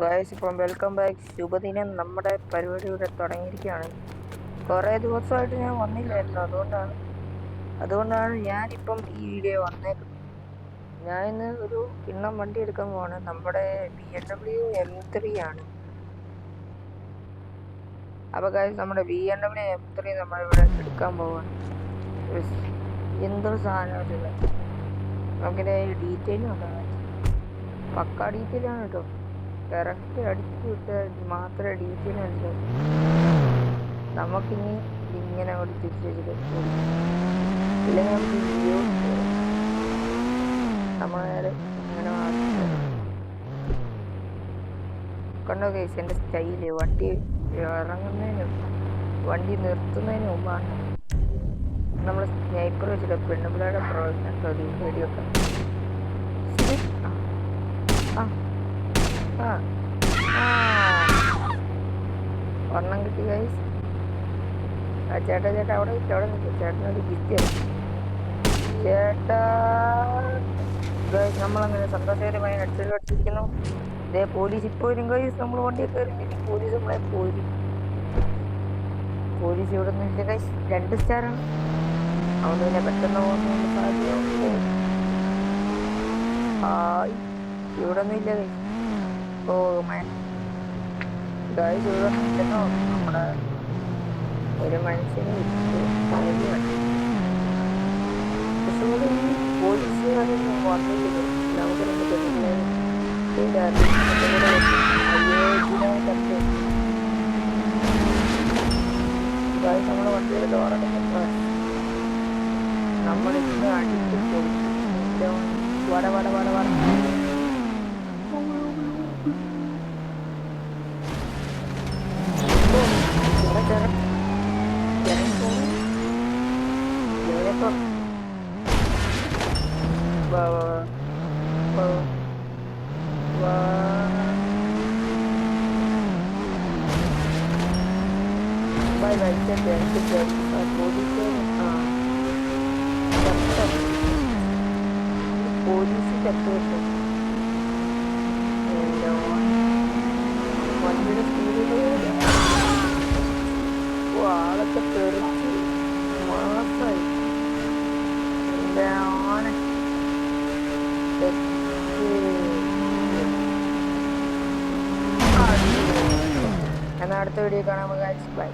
Guys ഇപ്പം welcome back. ശുഭദിനം. നമ്മുടെ പരിപാടി ഇവിടെ തുടങ്ങിയിരിക്കുകയാണ്. കുറേ ദിവസമായിട്ട് ഞാൻ വന്നില്ലായിരുന്നു, അതുകൊണ്ടാണ് ഞാനിപ്പം ഈ വീഡിയോ വന്നേക്കുന്നത്. ഞാൻ ഇന്ന് ഒരു കിണ്ണം വണ്ടി എടുക്കാൻ പോവാണ്. നമ്മുടെ BMW M3 ആണ്. അപ്പോൾ ഗായ്സ്, നമ്മുടെ BMW M3 നമ്മളിവിടെ എടുക്കാൻ പോവാണ്. എന്തൊരു സാധനമില്ല, നമുക്കിൻ്റെ ഡീറ്റെയിലും ഉണ്ടാകാം. പക്കാ ഡീറ്റെയിലാണ് കേട്ടോ. കറക്റ്റ് അടിച്ചു വിട്ടാൽ മാത്രമേ ഡീറ്റെയിൽ മനസ്സിലാവും. നമുക്കിനി ഇങ്ങനെ അങ്ങോട്ട് തിരിച്ചു വെച്ചിട്ട് ഇല്ലെങ്കിൽ നമുക്ക് വീഡിയോ നമ്മളെ ഇങ്ങനെ കണ്ടോ ഗൈസ്, എൻ്റെ സ്റ്റൈല്. വണ്ടി ഇറങ്ങുന്നതിനും വണ്ടി നിർത്തുന്നതിന് മുമ്പാണ് നമ്മൾ സ്നൈപ്പർ വെച്ചിട്ട് പെണ്ണുപിള്ളയുടെ പ്രവർത്തനം വെടിവെക്കാം. ഒരെണ്ണം കിട്ടി ഗൈസ്. ചേട്ടാ അവിടെ നിൽക്കും. ചേട്ടനൊരു ഗിഫ്റ്റ് ചേട്ടാ. ഗൈസ്, നമ്മളങ്ങനെ സന്തോഷകരമായി അടിച്ചിരിക്കുന്നു. ഇതേ പോലീസ് ഇപ്പോൾ വരും ഗൈസ്. നമ്മൾ വണ്ടിയൊക്കെ കയറി പോലീസ് നമ്മളെ പോലീസ് ഇവിടെ ഒന്നും ഇല്ല ഗൈസ്. 2 സ്റ്റാറാണ്. അതുകൊണ്ട് പിന്നെ പെട്ടെന്ന് പോകുന്ന സാധ്യത. ഇവിടെ ഒന്നും ഇല്ല ഗൈസ്. ഓ മൈ ഗൈസ്, ഇവിടെ ഒന്നും ഇല്ലെന്നോ. നമ്മുടെ ഒരു മനുഷ്യന് പോലീസുകാരൊന്നും വന്നില്ല. നമുക്ക് നമ്മുടെ വണ്ടിയുടെ ഡോറൊക്കെ നമ്മളിന്ന് അടിച്ചു കൊടുത്തു. വട പോലീസ് ചത്തുവെച്ചു. വണ്ടിയുടെ സ്പീഡിൽ ആളൊക്കെ തെറിച്ച് മാസമായി. എന്നാൽ അടുത്ത വീഡിയോ കാണാൻ. ബൈ.